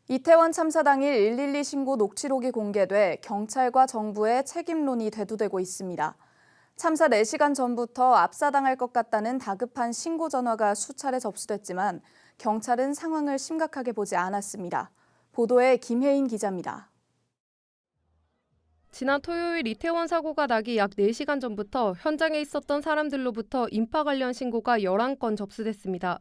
이태원 참사 당일 112 신고 녹취록이 공개돼 경찰과 정부의 책임론이 대두되고 있습니다. 참사 4시간 전부터 압사당할 것 같다는 다급한 신고 전화가 수차례 접수됐지만 경찰은 상황을 심각하게 보지 않았습니다. 보도에 김혜인 기자입니다. 지난 토요일 이태원 사고가 나기 약 4시간 전부터 현장에 있었던 사람들로부터 인파 관련 신고가 11건 접수됐습니다.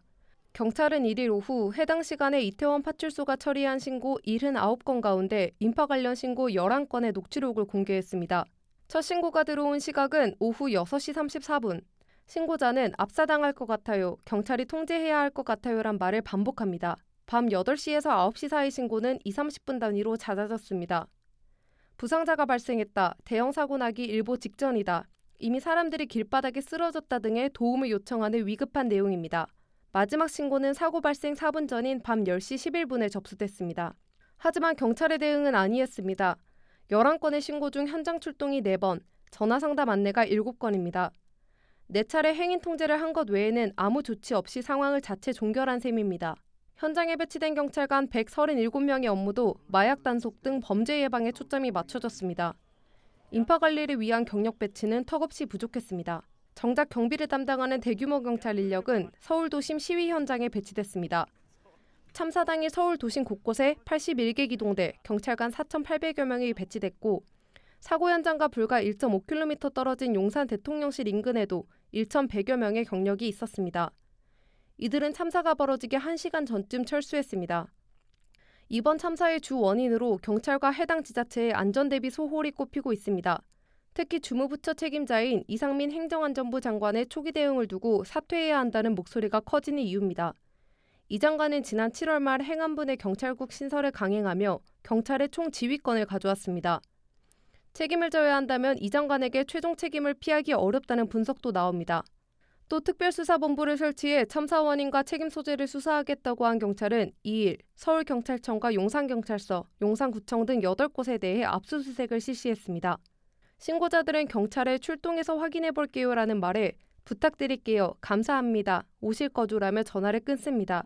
경찰은 1일 오후 해당 시간에 이태원 파출소가 처리한 신고 79건 가운데 인파 관련 신고 11건의 녹취록을 공개했습니다. 첫 신고가 들어온 시각은 오후 6시 34분. 신고자는 압사당할 것 같아요, 경찰이 통제해야 할 것 같아요란 말을 반복합니다. 밤 8시에서 9시 사이 신고는 20-30분 단위로 잦아졌습니다. 부상자가 발생했다, 대형 사고 나기 일보 직전이다, 이미 사람들이 길바닥에 쓰러졌다 등의 도움을 요청하는 위급한 내용입니다. 마지막 신고는 사고 발생 4분 전인 밤 10시 11분에 접수됐습니다. 하지만 경찰의 대응은 아니었습니다. 11건의 신고 중 현장 출동이 4번, 전화 상담 안내가 7건입니다. 4차례 행인 통제를 한 것 외에는 아무 조치 없이 상황을 자체 종결한 셈입니다. 현장에 배치된 경찰관 137명의 업무도 마약 단속 등 범죄 예방에 초점이 맞춰졌습니다. 인파 관리를 위한 경력 배치는 턱없이 부족했습니다. 정작 경비를 담당하는 대규모 경찰 인력은 서울 도심 시위 현장에 배치됐습니다. 참사 당일 서울 도심 곳곳에 81개 기동대, 경찰관 4,800여 명이 배치됐고 사고 현장과 불과 1.5km 떨어진 용산 대통령실 인근에도 1,100여 명의 경력이 있었습니다. 이들은 참사가 벌어지기 1시간 전쯤 철수했습니다. 이번 참사의 주 원인으로 경찰과 해당 지자체의 안전대비 소홀이 꼽히고 있습니다. 특히 주무부처 책임자인 이상민 행정안전부 장관의 초기 대응을 두고 사퇴해야 한다는 목소리가 커지는 이유입니다. 이 장관은 지난 7월 말 행안부 내 경찰국 신설을 강행하며 경찰의 총지휘권을 가져왔습니다. 책임을 져야 한다면 이 장관에게 최종 책임을 피하기 어렵다는 분석도 나옵니다. 또 특별수사본부를 설치해 참사 원인과 책임 소재를 수사하겠다고 한 경찰은 2일 서울경찰청과 용산경찰서, 용산구청 등 8곳에 대해 압수수색을 실시했습니다. 신고자들은 경찰에 출동해서 확인해볼게요라는 말에 부탁드릴게요, 감사합니다, 오실 거죠라며 전화를 끊습니다.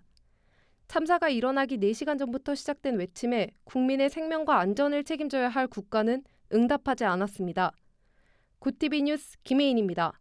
참사가 일어나기 4시간 전부터 시작된 외침에 국민의 생명과 안전을 책임져야 할 국가는 응답하지 않았습니다. 굿TV 뉴스 김혜인입니다.